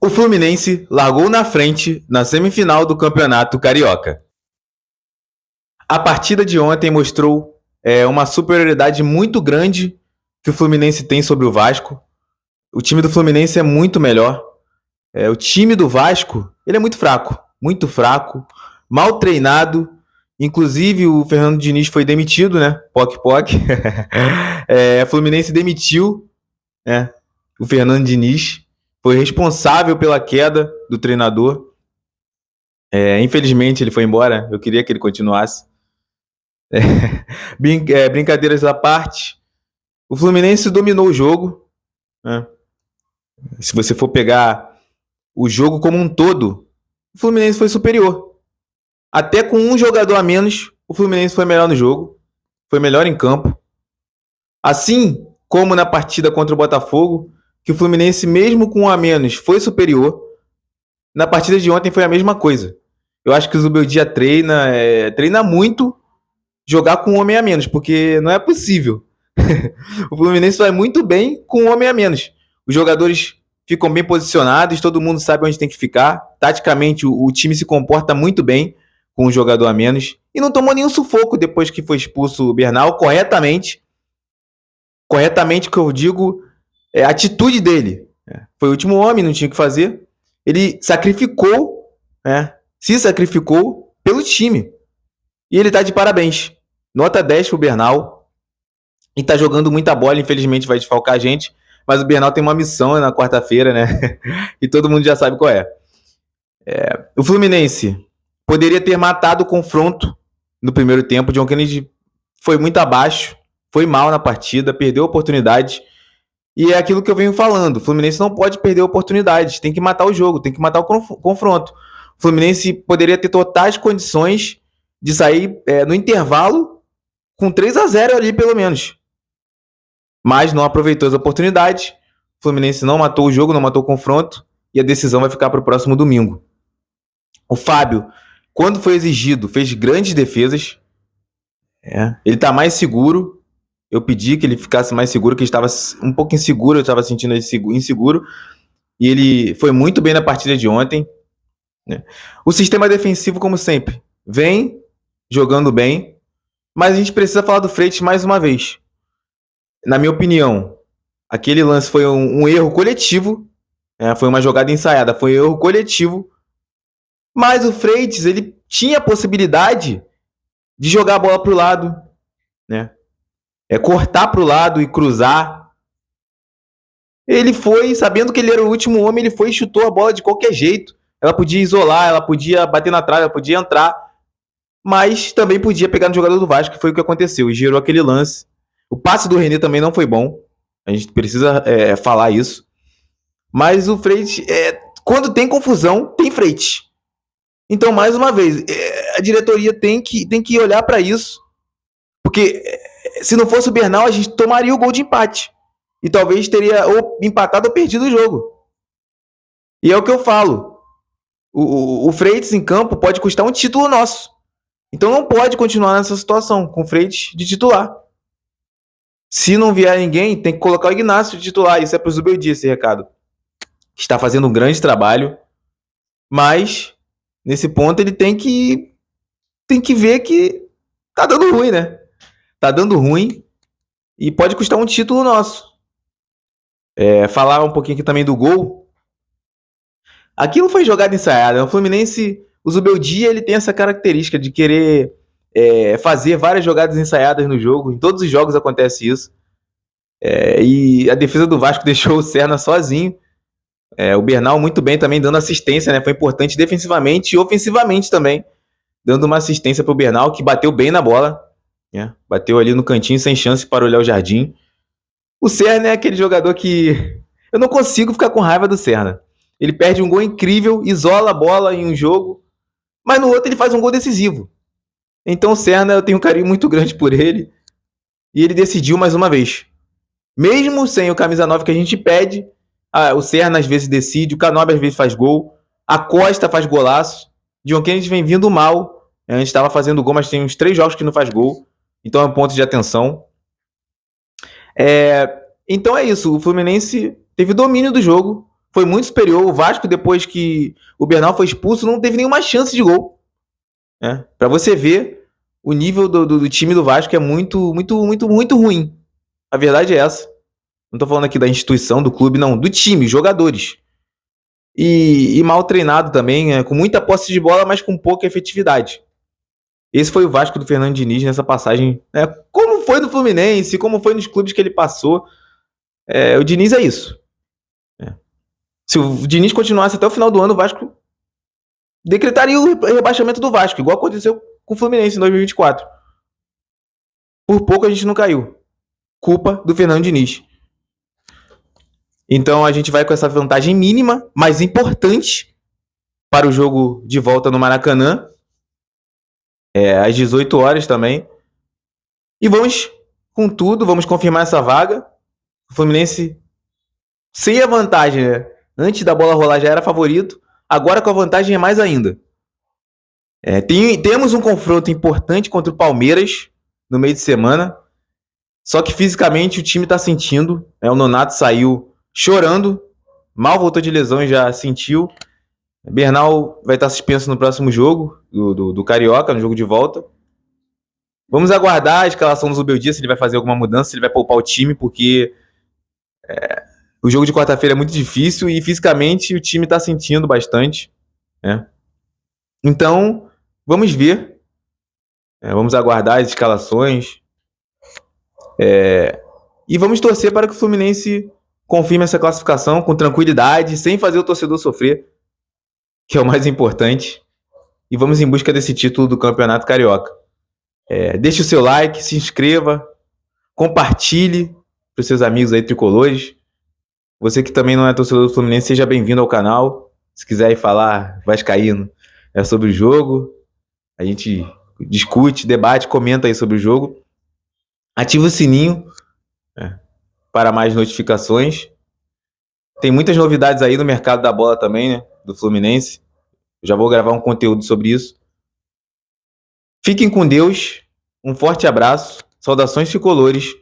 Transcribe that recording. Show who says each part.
Speaker 1: O Fluminense largou na frente na semifinal do Campeonato Carioca. A partida de ontem mostrou uma superioridade muito grande que o Fluminense tem sobre o Vasco. O time do Fluminense é muito melhor. O time do Vasco, ele é muito fraco, mal treinado. Inclusive o Fernando Diniz foi demitido, né? Poc. O Fluminense demitiu, né? O Fernando Diniz foi responsável pela queda do treinador. Infelizmente ele foi embora. Eu queria que ele continuasse. Brincadeiras à parte, o Fluminense dominou o jogo, né? Se você for pegar o jogo como um todo, o Fluminense foi superior. Até com um jogador a menos, o Fluminense foi melhor no jogo, foi melhor em campo. Assim como na partida contra o Botafogo, que o Fluminense, mesmo com um a menos, foi superior, na partida de ontem foi a mesma coisa. Eu acho que o Zubeldia treina muito jogar com um homem a menos, porque não é possível. O Fluminense vai muito bem com um homem a menos. Os jogadores ficam bem posicionados, todo mundo sabe onde tem que ficar. Taticamente, o time se comporta muito bem com um jogador a menos. E não tomou nenhum sufoco depois que foi expulso o Bernal, corretamente. Corretamente, que eu digo, a atitude dele. Foi o último homem, não tinha o que fazer. Ele se sacrificou pelo time. E ele tá de parabéns. Nota 10 pro Bernal. E tá jogando muita bola, infelizmente vai desfalcar a gente. Mas o Bernal tem uma missão na quarta-feira, né? E todo mundo já sabe qual é. O Fluminense poderia ter matado o confronto no primeiro tempo. O John Kennedy foi muito abaixo, foi mal na partida, perdeu oportunidades. E é aquilo que eu venho falando. O Fluminense não pode perder oportunidades. Tem que matar o jogo, tem que matar o confronto. O Fluminense poderia ter totais condições de sair no intervalo com 3-0 ali, pelo menos. Mas não aproveitou as oportunidades. O Fluminense não matou o jogo, não matou o confronto. E a decisão vai ficar para o próximo domingo. O Fábio, quando foi exigido, fez grandes defesas. Ele está mais seguro. Eu pedi que ele ficasse mais seguro, que ele estava um pouco inseguro. Eu estava sentindo ele inseguro. E ele foi muito bem na partida de ontem. O sistema defensivo, como sempre, vem jogando bem. Mas a gente precisa falar do Freitas mais uma vez. Na minha opinião, aquele lance foi um erro coletivo. Foi uma jogada ensaiada, foi um erro coletivo. Mas o Freitas, ele tinha a possibilidade de jogar a bola para o lado, né? Cortar para o lado e cruzar. Ele foi, sabendo que ele era o último homem, ele foi e chutou a bola de qualquer jeito. Ela podia isolar, ela podia bater na trave, ela podia entrar. Mas também podia pegar no jogador do Vasco, que foi o que aconteceu. E gerou aquele lance. O passe do René também não foi bom. A gente precisa falar isso. Mas o Freitas, quando tem confusão, tem Freitas. Então, mais uma vez, a diretoria tem que olhar para isso. Porque se não fosse o Bernal, a gente tomaria o gol de empate. E talvez teria ou empatado ou perdido o jogo. E é o que eu falo. O Freitas em campo pode custar um título nosso. Então não pode continuar nessa situação com o Freitas de titular. Se não vier ninguém, tem que colocar o Ignacio de titular. Isso é pro Zubeldia, esse recado. Está fazendo um grande trabalho. Mas, nesse ponto, ele tem que ver que tá dando ruim, né? Tá dando ruim e pode custar um título nosso. Falar um pouquinho aqui também do gol. Aquilo foi jogada ensaiada. O Fluminense, o Zubeldia, ele tem essa característica de querer fazer várias jogadas ensaiadas no jogo. Em todos os jogos acontece isso. E a defesa do Vasco deixou o Serna sozinho. O Bernal muito bem também, dando assistência, né? Foi importante defensivamente e ofensivamente também. Dando uma assistência pro Bernal, que bateu bem na bola. Bateu ali no cantinho, sem chance para olhar o Jardim. O Serna é aquele jogador que... eu não consigo ficar com raiva do Serna. Ele perde um gol incrível, isola a bola em um jogo, mas no outro ele faz um gol decisivo. Então o Serna, eu tenho um carinho muito grande por ele. E ele decidiu mais uma vez. Mesmo sem o camisa 9 que a gente pede, o Serna às vezes decide, o Canobi às vezes faz gol, a Costa faz golaço, John Kennedy vem vindo mal. A gente estava fazendo gol, mas tem uns 3 jogos que não faz gol. Então é um ponto de atenção. Então é isso, o Fluminense teve domínio do jogo, foi muito superior. O Vasco, depois que o Bernal foi expulso, não teve nenhuma chance de gol. Né? Para você ver, o nível do time do Vasco é muito, muito, muito, muito ruim. A verdade é essa. Não tô falando aqui da instituição, do clube, não. Do time, jogadores. E mal treinado também, com muita posse de bola, mas com pouca efetividade. Esse foi o Vasco do Fernando Diniz nessa passagem. Né? Como foi no Fluminense, como foi nos clubes que ele passou. O Diniz é isso. Se o Diniz continuasse até o final do ano, o Vasco decretaria o rebaixamento do Vasco, igual aconteceu com o Fluminense em 2024. Por pouco a gente não caiu. Culpa do Fernando Diniz. Então a gente vai com essa vantagem mínima, mas importante para o jogo de volta no Maracanã. Às 18 horas também. E vamos com tudo, vamos confirmar essa vaga. O Fluminense, sem a vantagem, né? Antes da bola rolar já era favorito. Agora com a vantagem é mais ainda. Temos um confronto importante contra o Palmeiras no meio de semana. Só que fisicamente o time tá sentindo. O Nonato saiu chorando. Mal voltou de lesão e já sentiu. Bernal vai estar suspenso no próximo jogo do Carioca, no jogo de volta. Vamos aguardar a escalação do Zubeldia, se ele vai fazer alguma mudança, se ele vai poupar o time, porque o jogo de quarta-feira é muito difícil e fisicamente o time está sentindo bastante. Né? Então, vamos ver. Vamos aguardar as escalações. E vamos torcer para que o Fluminense confirme essa classificação com tranquilidade, sem fazer o torcedor sofrer, que é o mais importante. E vamos em busca desse título do Campeonato Carioca. Deixe o seu like, se inscreva, compartilhe para os seus amigos aí tricolores. Você que também não é torcedor do Fluminense, seja bem-vindo ao canal. Se quiser ir falar vascaíno sobre o jogo, a gente discute, debate, comenta aí sobre o jogo. Ativa o sininho para mais notificações. Tem muitas novidades aí no mercado da bola também, né? Do Fluminense. Já vou gravar um conteúdo sobre isso. Fiquem com Deus. Um forte abraço. Saudações tricolores.